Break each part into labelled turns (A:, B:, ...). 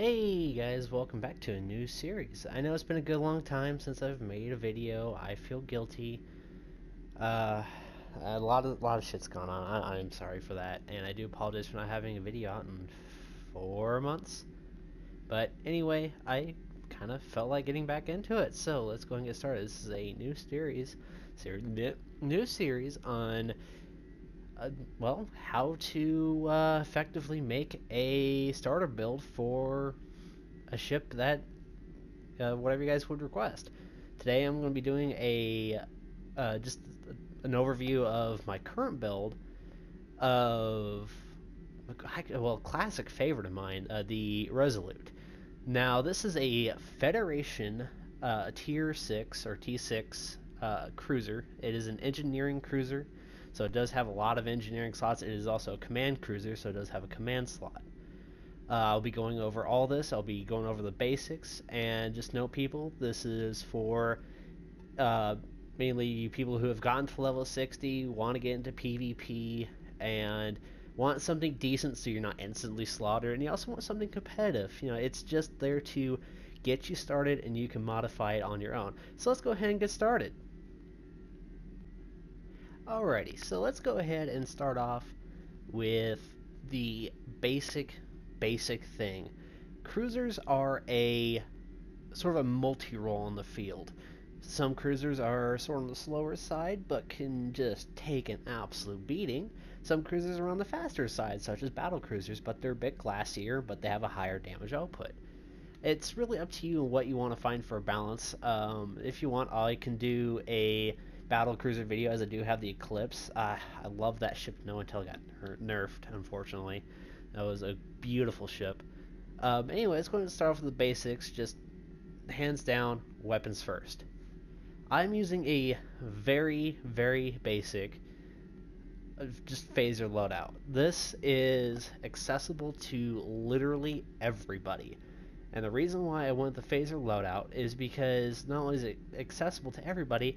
A: Hey guys, welcome back to a new series. I know it's been a good long time since I've made a video. I feel guilty. Uh, a lot of shit's gone on. I'm sorry for that, and I do apologize for not having a video out in 4 months. But anyway, I kind of felt like getting back into it, so let's go and get started. This is a new series on how to effectively make a starter build for a ship that whatever you guys would request. Today I'm going to be doing a just an overview of my current build of classic favorite of mine, the Resolute. Now this is a Federation Tier 6 or T6 cruiser. It is an engineering cruiser, so it does have a lot of engineering slots. It is also a command cruiser, so it does have a command slot. I'll be going over all this. I'll be going over the basics, and just note, people, this is for uh, mainly you people who have gotten to level 60, want to get into PvP, and want something decent so you're not instantly slaughtered, and you also want something competitive. You know, it's just there to get you started, and you can modify it on your own. So let's go ahead and get started. Alrighty, so let's go ahead and start off with the basic thing. Cruisers are a sort of a multi-role in the field. Some cruisers are sort of on the slower side, but can just take an absolute beating. Some cruisers are on the faster side, such as battle cruisers, but they're a bit glassier, but they have a higher damage output. It's really up to you and what you want to find for a balance. If you want, I can do a battle cruiser video, as I do have the Eclipse. I love that ship until it got nerfed, unfortunately. That was a beautiful ship. Anyway, let's go ahead and start off with the basics. Just hands down, weapons first. I'm using a very basic just phaser loadout. This is accessible to literally everybody. And the reason why I went the phaser loadout is because not only is it accessible to everybody,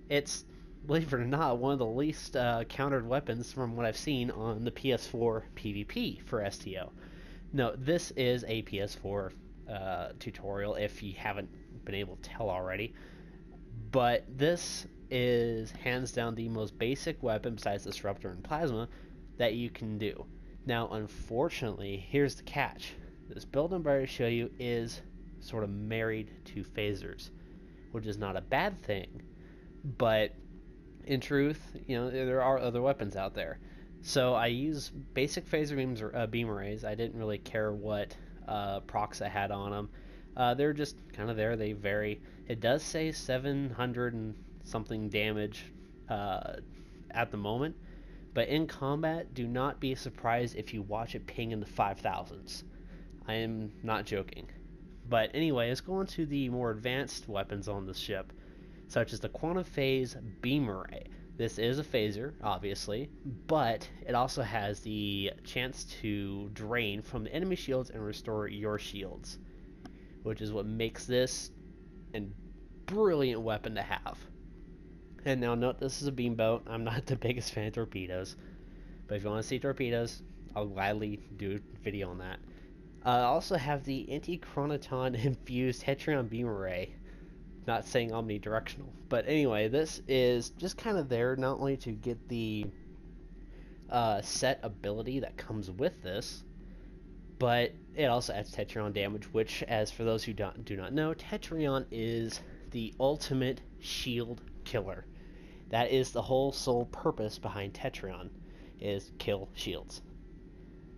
A: it's, believe it or not, one of the least countered weapons from what I've seen on the PS4 PvP for STO. No, this is a PS4 tutorial if you haven't been able to tell already. But this is hands down the most basic weapon besides Disruptor and Plasma that you can do. Now, unfortunately, here's the catch. This build I'm about to show you is sort of married to phasers, which is not a bad thing. But in truth, you know, there are other weapons out there. So I use basic phaser beams or beam arrays. I didn't really care what procs I had on them. They're just kind of there. They vary. It does say 700 and something damage at the moment, but in combat, do not be surprised if you watch it ping in the 5,000s. I am not joking. But anyway, let's go on to the more advanced weapons on this ship, such as the Quantum Phase Beam Array. This is a phaser, obviously, but it also has the chance to drain from the enemy shields and restore your shields, which is what makes this a brilliant weapon to have. And now note, this is a beam boat. I'm not the biggest fan of torpedoes, but if you want to see torpedoes, I'll gladly do a video on that. I also have the Anti-Chronoton Infused Hetrion Beam Array. Not saying omnidirectional, but anyway, this is just kind of there not only to get the set ability that comes with this, but it also adds Tetrion damage, which, as for those who do not know, Tetrion is the ultimate shield killer. That is the whole sole purpose behind Tetrion, is kill shields.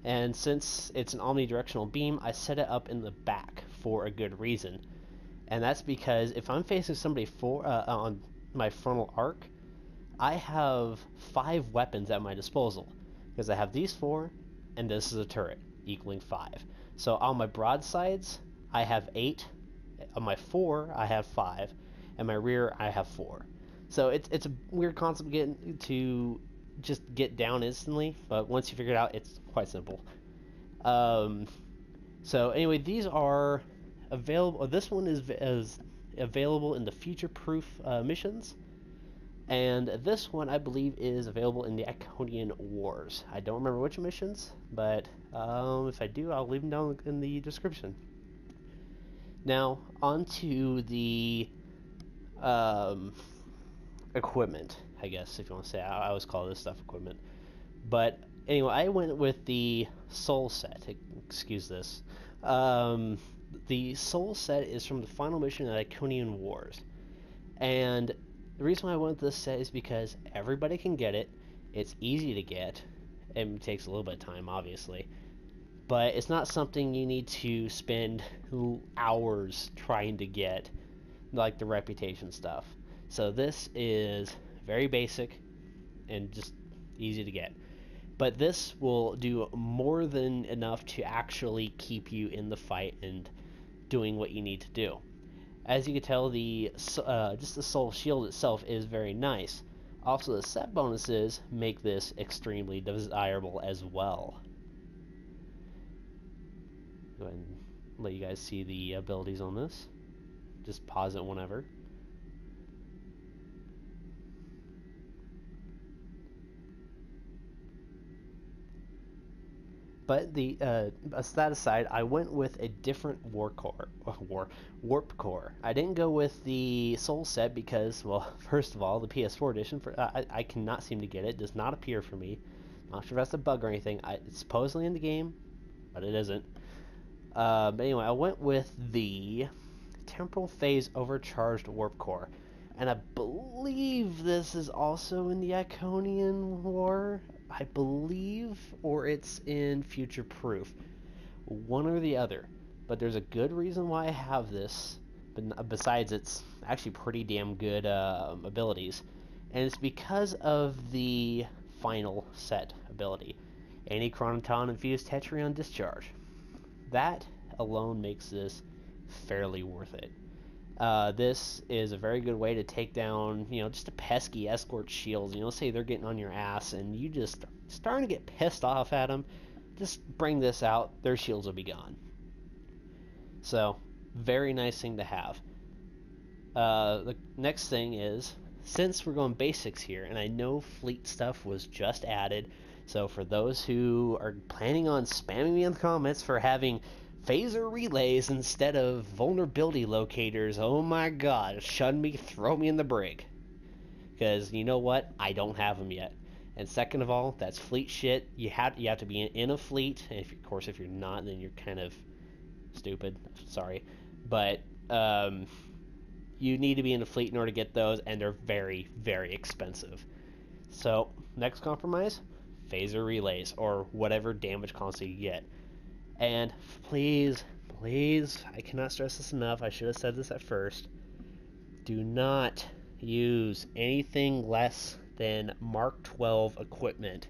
A: And since it's an omnidirectional beam, I set it up in the back for a good reason. And that's because if I'm facing somebody on my frontal arc, I have 5 weapons at my disposal. Because I have these 4, and this is a turret, equaling 5. So on my broadsides, I have 8. On my 4, I have 5. And my rear, I have 4. So it's a weird concept getting to just get down instantly, but once you figure it out, it's quite simple. So anyway, these are available. This one is available in the future-proof missions, And this one, I believe, is available in the Iconian Wars. I don't remember which missions, but if I do, I'll leave them down in the description. Now, onto the equipment, I guess, if you want to say. I always call this stuff equipment. But anyway, I went with the Soul set. Excuse this. The Soul set is from the final mission at Iconian Wars. And the reason why I went with this set is because everybody can get it. It's easy to get. It takes a little bit of time, obviously. But it's not something you need to spend hours trying to get, like the reputation stuff. So this is very basic and just easy to get. But this will do more than enough to actually keep you in the fight and doing what you need to do. As you can tell, just the Soul Shield itself is very nice. Also, the set bonuses make this extremely desirable as well. Go ahead and let you guys see the abilities on this. Just pause it whenever. But that aside, I went with a different warp core. I didn't go with the Soul set because, well, first of all, the PS4 edition, I cannot seem to get it. It does not appear for me. Not sure if that's a bug or anything. It's supposedly in the game, but it isn't. But anyway, I went with the Temporal Phase Overcharged Warp Core. And I believe this is also in the Iconian War. I believe, or it's in Future Proof. One or the other. But there's a good reason why I have this, but besides its actually pretty damn good abilities. And it's because of the final set ability. Anti-Chronoton Infused Tetrion Discharge. That alone makes this fairly worth it. This is a very good way to take down, just a pesky escort shields. Say they're getting on your ass and you just starting to get pissed off at them. Just bring this out, their shields will be gone. So, very nice thing to have. The next thing is, since we're going basics here, and I know fleet stuff was just added, so for those who are planning on spamming me in the comments for having phaser relays instead of vulnerability locators, oh my god, shun me, throw me in the brig. Because you know what? I don't have them yet. And second of all, that's fleet shit. You have to be in a fleet. And of course, if you're not, then you're kind of stupid. Sorry. But you need to be in a fleet in order to get those, and they're very, very expensive. So, next compromise, phaser relays, or whatever damage console you get. And please, I cannot stress this enough, I should have said this at first, do not use anything less than Mark 12 equipment.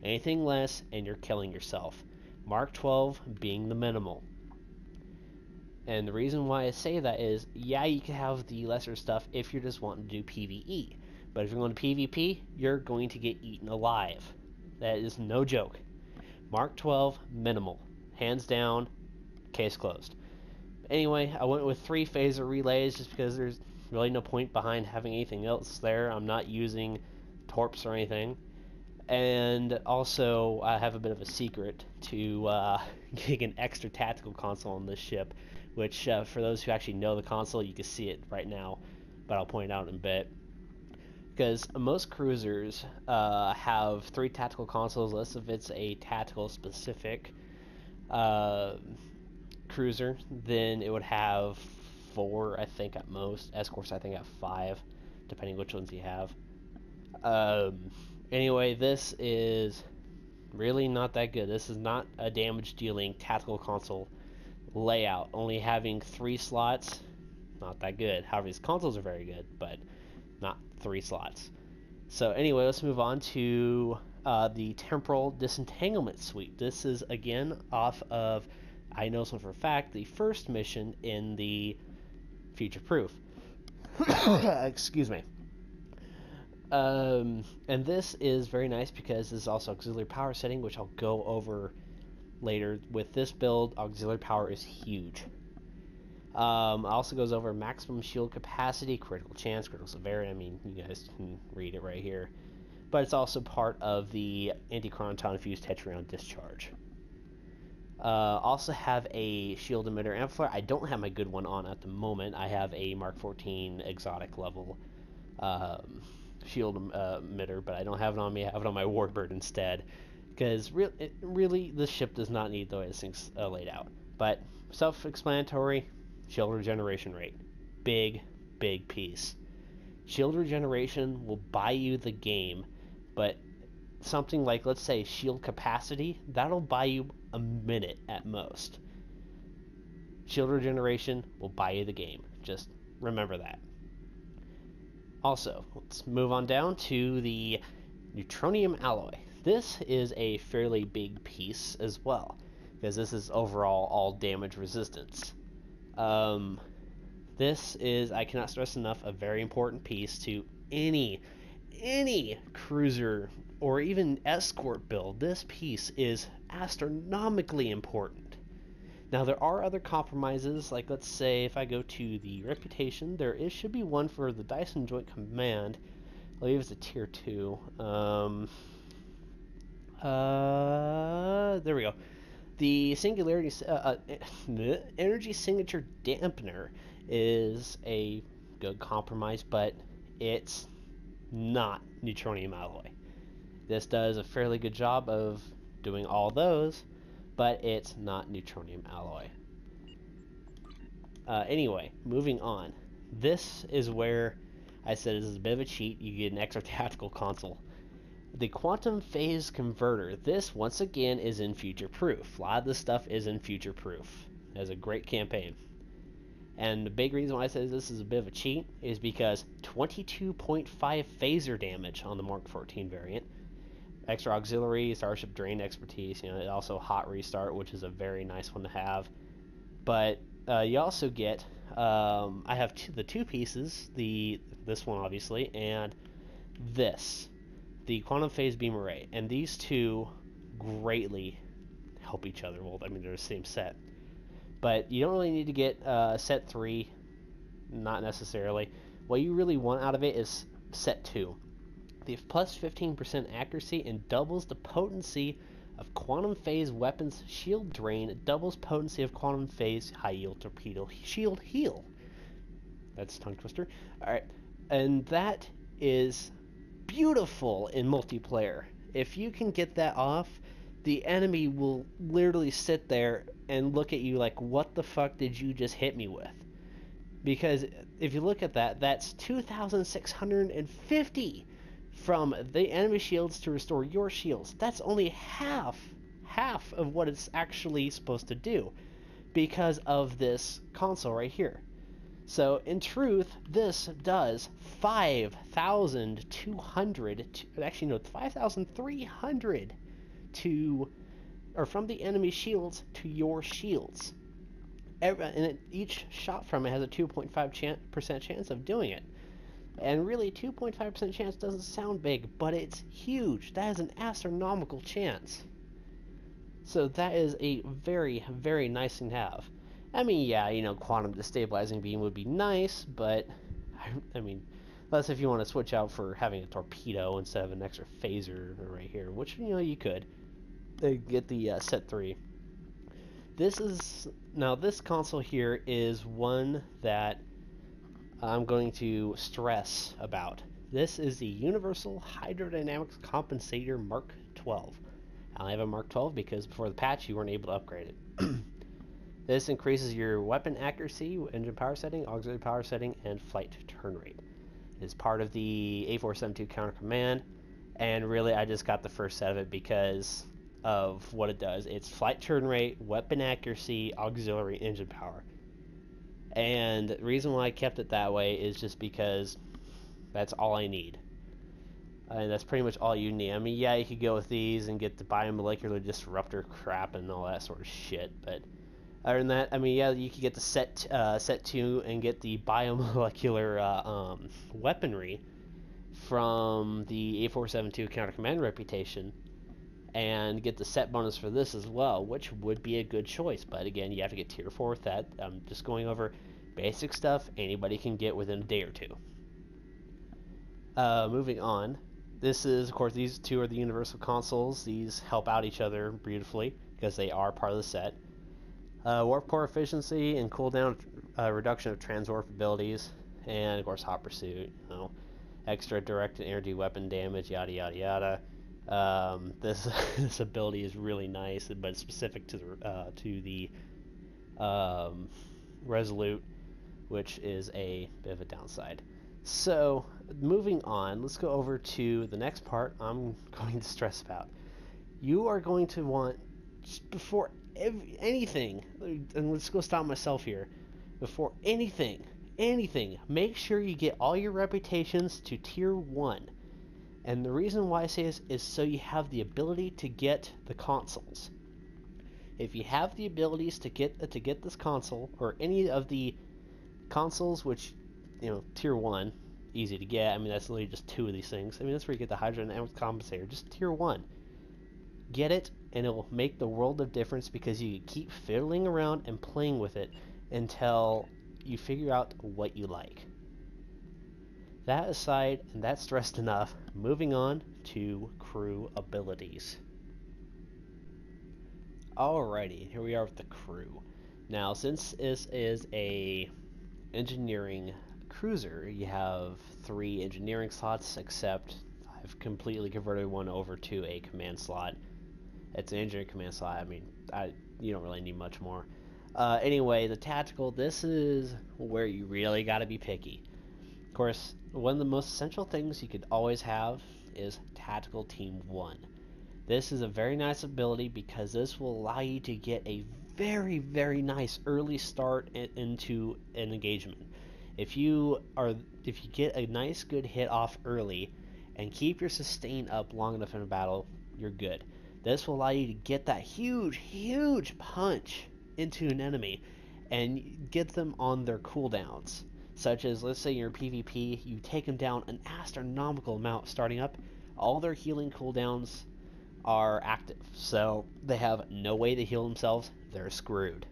A: Anything less and you're killing yourself. Mark 12 being the minimal. And the reason why I say that is, yeah, you can have the lesser stuff if you're just wanting to do PvE. But if you're going to PvP, you're going to get eaten alive. That is no joke. Mark 12, minimal. Hands down, case closed. Anyway, I went with 3 phaser relays just because there's really no point behind having anything else there. I'm not using torps or anything. And also, I have a bit of a secret to getting an extra tactical console on this ship, which for those who actually know the console, you can see it right now, but I'll point it out in a bit. Because most cruisers have 3 tactical consoles, unless if it's a tactical specific cruiser, then it would have 4, I think, at most. Escorts, I think, have 5, depending which ones you have. Anyway, this is really not that good. This is not a damage-dealing tactical console layout. Only having 3 slots, not that good. However, these consoles are very good, but not 3 slots. So anyway, let's move on to the Temporal Disentanglement Suite. This is, again, off of, I know this for a fact, the first mission in the Future Proof. Excuse me. And this is very nice because this is also auxiliary power setting, which I'll go over later. With this build, auxiliary power is huge. Also goes over maximum shield capacity, critical chance, critical severity. I mean, you guys can read it right here. But it's also part of the anti-chronoton fused tetryon discharge. Also have a shield emitter amplifier. I don't have my good one on at the moment. I have a Mark 14 exotic level shield emitter, but I don't have it on me. I have it on my Warbird instead, because really this ship does not need the way this thing's laid out. But self-explanatory, shield regeneration rate. Big piece. Shield regeneration will buy you the game, but something like, let's say, shield capacity, that'll buy you a minute at most. Shield regeneration will buy you the game. Just remember that. Also, let's move on down to the neutronium alloy. This is a fairly big piece as well, because this is overall all damage resistance. This is, I cannot stress enough, a very important piece to any cruiser or even escort build. This piece is astronomically important. Now, there are other compromises, like let's say if I go to the reputation, should be one for the Dyson Joint Command. I believe it's a tier 2. There we go. The singularity energy signature dampener is a good compromise, but it's not neutronium alloy. This does a fairly good job of doing all those, but it's not neutronium alloy. Anyway, moving on. This is where I said this is a bit of a cheat. You get an extra tactical console. The quantum phase converter. This, once again, is in future proof. A lot of this stuff is in future proof. It has a great campaign. And the big reason why I say this is a bit of a cheat is because 22.5 phaser damage on the Mark 14 variant. Extra auxiliary, starship drain expertise, also hot restart, which is a very nice one to have. But you also get, I have the two pieces, this one obviously, and this, the quantum phase beam array. And these two greatly help each other. Well, I mean, they're the same set. But you don't really need to get set 3, not necessarily. What you really want out of it is set 2. The plus 15% accuracy and doubles the potency of quantum phase weapons shield drain, doubles potency of quantum phase high yield torpedo shield heal. That's a tongue twister. Alright, and that is beautiful in multiplayer. If you can get that off, the enemy will literally sit there and look at you like, what the fuck did you just hit me with? Because if you look at that, that's 2,650 from the enemy shields to restore your shields. That's only half of what it's actually supposed to do because of this console right here. So in truth, this does 5,200, actually no, 5,300 from the enemy shields to your shields. And each shot from it has a 2.5% chance of doing it. And really, 2.5% chance doesn't sound big, but it's huge. That is an astronomical chance. So that is a very, very nice thing to have. I mean, yeah, quantum destabilizing beam would be nice, but I mean, unless if you want to switch out for having a torpedo instead of an extra phaser right here, which you could. Get the set 3. This console here is one that I'm going to stress about. This is the Universal Hydrodynamics Compensator Mark 12. I only have a Mark 12 because before the patch you weren't able to upgrade it. This increases your weapon accuracy, engine power setting, auxiliary power setting, and flight turn rate. It is part of the A472 counter command, and really I just got the first set of it because of what it does. It's flight turn rate, weapon accuracy, auxiliary, engine power. And the reason why I kept it that way is just because that's all I need. And that's pretty much all you need. I mean, yeah, you could go with these and get the biomolecular disruptor crap and all that sort of shit, but other than that, I mean, yeah, you could get the set 2 and get the biomolecular weaponry from the A472 counter command reputation. and get the set bonus for this as well, which would be a good choice. But again, you have to get tier 4 with that. I'm just going over basic stuff anybody can get within a day or two. Moving on, this is, of course, these two are the universal consoles. These help out each other beautifully because they are part of the set. Warp core efficiency and cooldown reduction of transwarp abilities, and of course hot pursuit, extra directed energy weapon damage, yada yada yada. This ability is really nice, but it's specific to the Resolute, which is a bit of a downside. So moving on, let's go over to the next part I'm going to stress about. You are going to want, just before anything, and let's go stop myself here, before anything, make sure you get all your reputations to tier 1. And the reason why I say this is so you have the ability to get the consoles. If you have the abilities to get this console, or any of the consoles, which, tier 1, easy to get. I mean, that's literally just 2 of these things. I mean, that's where you get the Hydra and the Compensator. Just tier 1. Get it, and it will make the world of difference because you keep fiddling around and playing with it until you figure out what you like. That aside, and that's stressed enough, moving on to crew abilities. Alrighty, here we are with the crew. Now, since this is a engineering cruiser, you have 3 engineering slots, except I've completely converted one over to a command slot. It's an engineering command slot. I mean, you don't really need much more. Anyway, the tactical, this is where you really got to be picky. Of course, one of the most essential things you could always have is Tactical Team 1. This is a very nice ability because this will allow you to get a very, very nice early start into an engagement. If you get a nice good hit off early and keep your sustain up long enough in a battle, you're good. This will allow you to get that huge punch into an enemy and get them on their cooldowns. Such as, let's say you're in PvP, you take them down an astronomical amount starting up, all their healing cooldowns are active, so they have no way to heal themselves, they're screwed.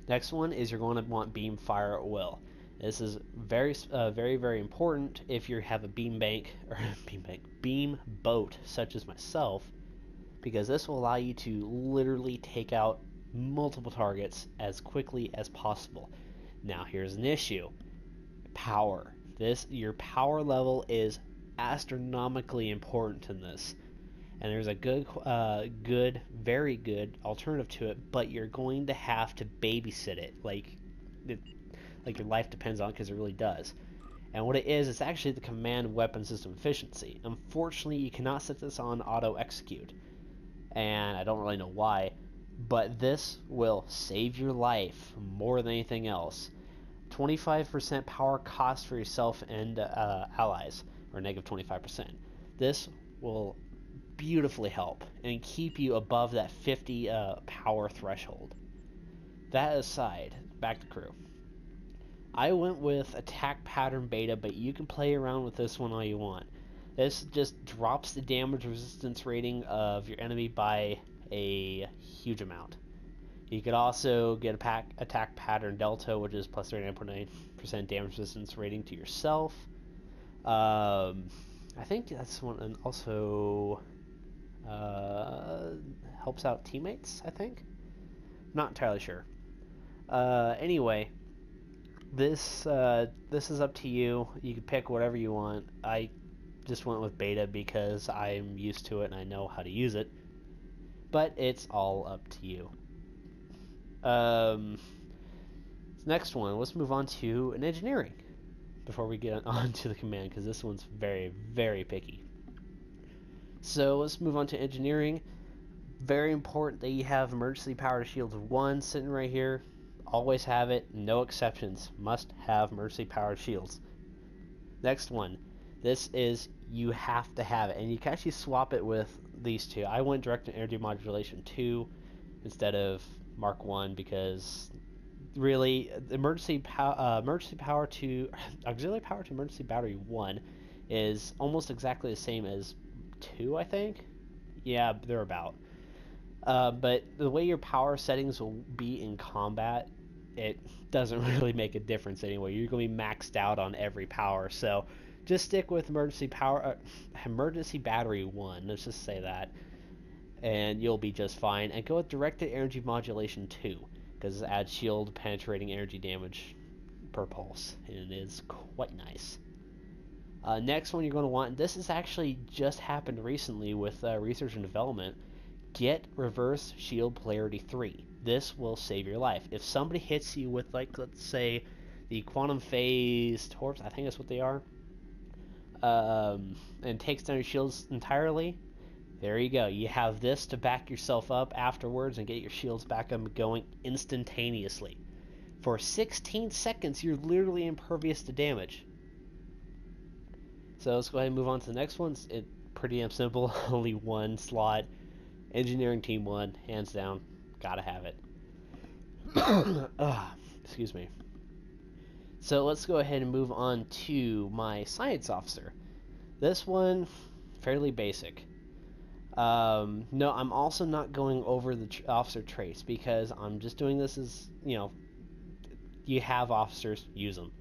A: Next one is you're going to want Beam Fire at Will. This is very, very important if you have a beam boat such as myself, because this will allow you to literally take out multiple targets as quickly as possible. Now here's an issue. Power. Your power level is astronomically important in this. And there's a very good alternative to it, but you're going to have to babysit it, like your life depends on it, because it really does. And what it is, it's actually the command weapon system efficiency. Unfortunately, you cannot set this on auto execute, and I don't really know why, but this will save your life more than anything else. 25% power cost for yourself and allies, or negative 25%. This will beautifully help and keep you above that 50 power threshold. That aside, back to crew. I went with attack pattern beta, but you can play around with this one all you want. This just drops the damage resistance rating of your enemy by a huge amount. You could also get attack pattern delta, which is plus 39.9% damage resistance rating to yourself. I think that's one, and also helps out teammates, I think. Not entirely sure. Anyway, this is up to you. You can pick whatever you want. I just went with beta because I'm used to it and I know how to use it. But it's all up to you. Next one, let's move on to an engineering before we get on to the command, because this one's very, very picky. So let's move on to engineering. Very important that you have emergency power shields of 1 sitting right here. Always have it, no exceptions. Must have emergency powered shields. Next one, this is, you have to have it, and you can actually swap it with these two. I went direct energy modulation 2 instead of Mark 1 because really auxiliary power to emergency battery 1 is almost exactly the same as 2, I think. Yeah, they're about. But the way your power settings will be in combat, it doesn't really make a difference anyway. You're going to be maxed out on every power, so just stick with emergency battery 1. Let's just say that, and you'll be just fine. And go with directed energy modulation 2, because it adds shield penetrating energy damage per pulse, and it is quite nice. Next one you're going to want, this has actually just happened recently with research and development. Get reverse shield polarity 3. This will save your life. If somebody hits you with, like, let's say the quantum phase torps, I think that's what they are, and takes down your shields entirely, there you go. You have this to back yourself up afterwards and get your shields back up and going instantaneously. For 16 seconds, you're literally impervious to damage. So let's go ahead and move on to the next one. It's pretty damn simple. Only one slot. Engineering team 1, hands down. Gotta have it. Excuse me. So let's go ahead and move on to my science officer. This one, fairly basic. No, I'm also not going over the officer traits because I'm just doing this as, you have officers, use them.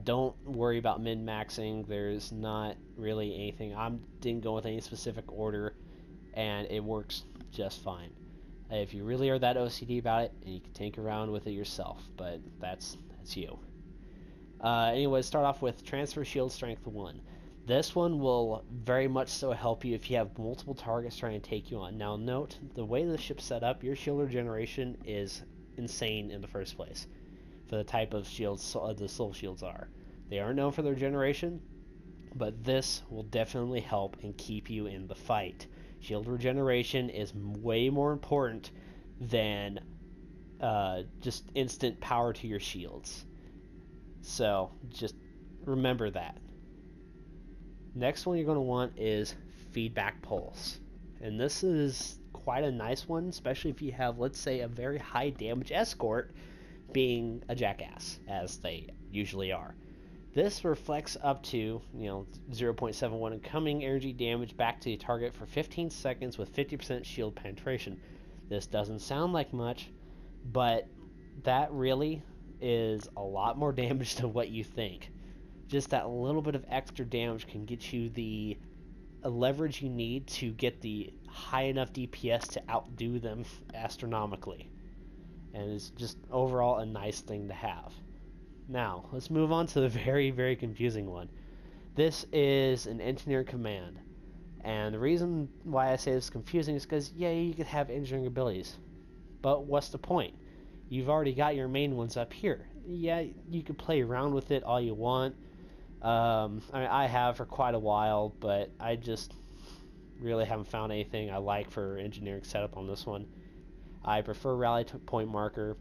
A: Don't worry about min-maxing. There's not really anything. I didn't go with any specific order, and it works just fine. If you really are that OCD about it, and you can tinker around with it yourself, but that's you. Anyway, start off with transfer shield strength 1. This one will very much so help you if you have multiple targets trying to take you on. Now note, the way the ship's set up, your shield regeneration is insane in the first place for the type of shields the soul shields are. They aren't known for their generation, but this will definitely help and keep you in the fight. Shield regeneration is way more important than just instant power to your shields. So just remember that. Next one you're going to want is feedback pulse. And this is quite a nice one, especially if you have, let's say, a very high damage escort being a jackass, as they usually are. This reflects up to 0.71 incoming energy damage back to the target for 15 seconds with 50% shield penetration. This doesn't sound like much, but that really is a lot more damage than what you think. Just that little bit of extra damage can get you the leverage you need to get the high enough DPS to outdo them astronomically. And it's just overall a nice thing to have. Now, let's move on to the very, very confusing one. This is an engineer command. And the reason why I say it's confusing is because, yeah, you could have engineering abilities. But what's the point? You've already got your main ones up here. Yeah, you could play around with it all you want. I have for quite a while, but I just really haven't found anything I like for engineering setup on this one. I prefer rally point marker,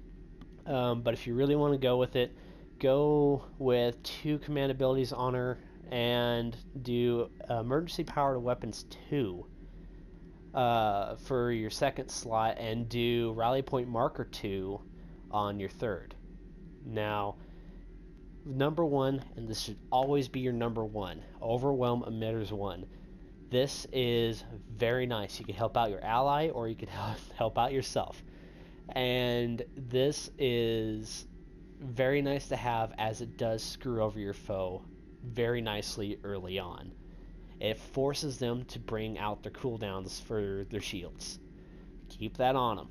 A: but if you really want to go with it, go with 2 command abilities on her and do emergency power to weapons 2 for your second slot, and do rally point marker 2 on your third. Now, number 1, and this should always be your number 1, overwhelm emitters 1. This is very nice. You can help out your ally, or you can help out yourself. And this is very nice to have, as it does screw over your foe very nicely early on. It forces them to bring out their cooldowns for their shields. Keep that on them.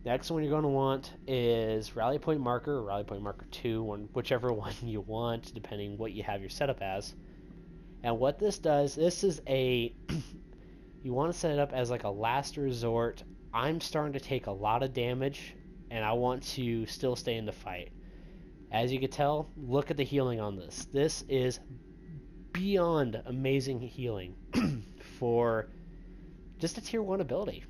A: Next one you're going to want is rally point marker, or rally point marker 2, whichever one you want, depending what you have your setup as. And what this does, this is a you want to set it up as like a last resort. I'm starting to take a lot of damage, and I want to still stay in the fight. As you can tell, look at the healing on this. This is beyond amazing healing for just a tier 1 ability.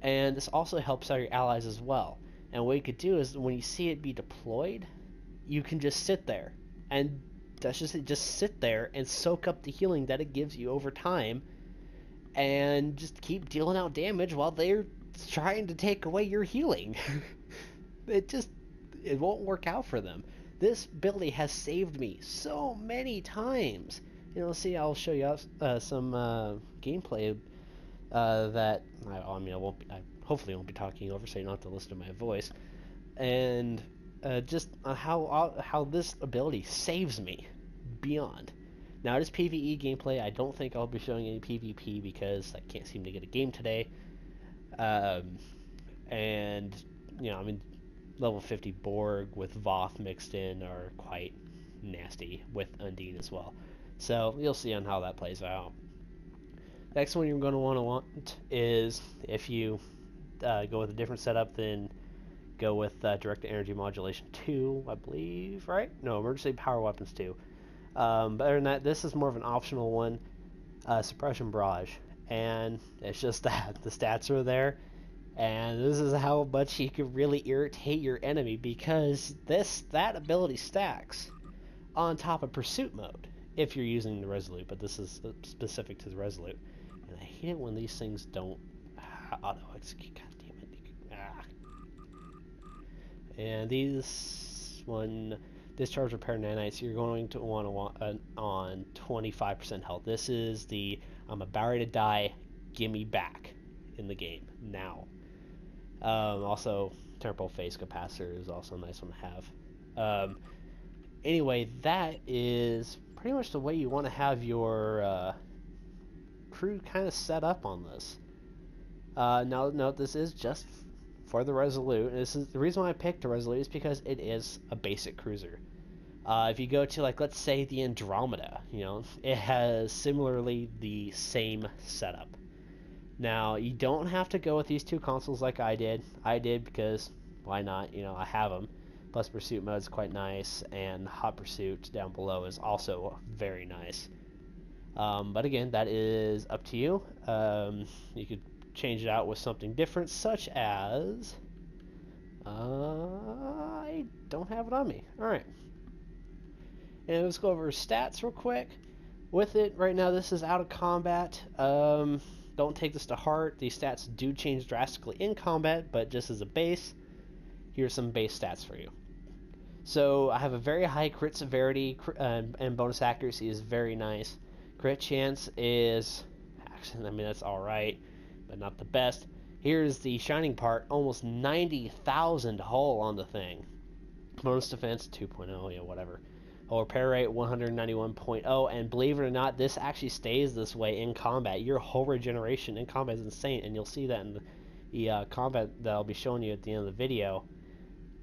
A: And this also helps out your allies as well. And what you could do is, when you see it be deployed, you can just sit there. And that's just it, just sit there and soak up the healing that it gives you over time, and just keep dealing out damage while they're trying to take away your healing. It won't work out for them. This ability has saved me so many times. See, I'll show you some gameplay that I mean I hopefully won't be talking over, so you don't have to listen to my voice, and just how this ability saves me beyond. Now it is PvE gameplay. I don't think I'll be showing any PvP because I can't seem to get a game today. And I mean, level 50 Borg with Voth mixed in are quite nasty with Undine as well. So you'll see on how that plays out. Next one you're going to want is, if you go with a different setup, then go with Direct Energy Modulation 2, I believe, right? No, Emergency Power Weapons 2. But other than that, this is more of an optional one, Suppression Barrage. And it's just that the stats are there, and this is how much you can really irritate your enemy, because that ability stacks on top of Pursuit Mode if you're using the Resolute, but this is specific to the Resolute. And I hate it when these things don't auto-execute. God damn it. Ah. And these one, Discharge Repair Nanites, you're going to want on 25% health. This is the I'm about ready to die, gimme back in the game now. Also, Temporal Phase Capacitor is also a nice one to have. Anyway, that is pretty much the way you want to have your crew kind of set up on this. Now, note this is just for the Resolute. This is the reason why I picked the Resolute, is because it is a basic cruiser. If you go to, like, let's say the Andromeda, it has similarly the same setup. Now, you don't have to go with these two consoles like I did. I did because why not? I have them. Plus, Pursuit Mode is quite nice, and Hot Pursuit down below is also very nice. But again, that is up to you. You could change it out with something different, such as I don't have it on me. All right, and let's go over stats real quick. With it right now, this is out of combat. Don't take this to heart. These stats do change drastically in combat, but just as a base, here's some base stats for you. So I have a very high crit severity, and bonus accuracy is very nice. Crit chance is, actually, I mean, that's alright, but not the best. Here's the shining part, almost 90,000 hull on the thing. Bonus defense 2.0, yeah, whatever. Hull repair rate 191.0, and believe it or not, this actually stays this way in combat. Your hull regeneration in combat is insane, and you'll see that in the combat that I'll be showing you at the end of the video.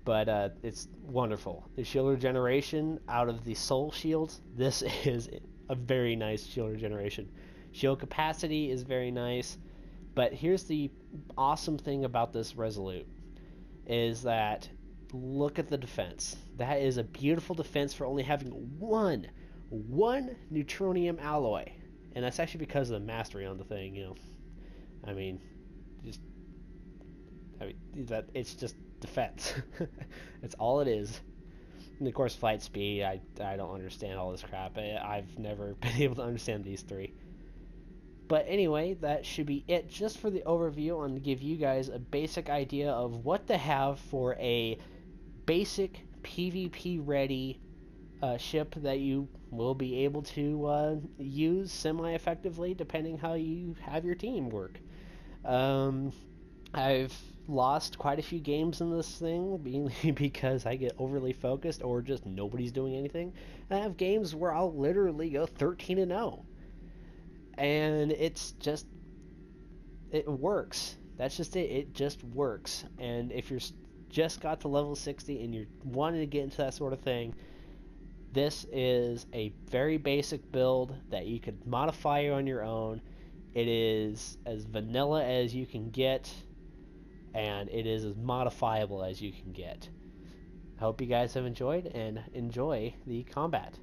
A: But it's wonderful. The shield regeneration out of the soul shields, this is a very nice shield regeneration. Shield capacity is very nice, but here's the awesome thing about this Resolute, is that look at the defense. That is a beautiful defense for only having one neutronium alloy, and that's actually because of the mastery on the thing. I mean, that it's just defense. That's all it is. And of course, flight speed, I don't understand all this crap. I've never been able to understand these three. But anyway, that should be it just for the overview, and to give you guys a basic idea of what to have for a basic PvP ready ship that you will be able to use semi-effectively depending how you have your team work. I've lost quite a few games in this thing, mainly because I get overly focused or just nobody's doing anything. And I have games where I'll literally go 13-0. And it's just, it works. That's just it. It just works. And if you're just got to level 60 and you're wanting to get into that sort of thing, this is a very basic build that you could modify on your own. It is as vanilla as you can get, and it is as modifiable as you can get. I hope you guys have enjoyed, and enjoy the combat.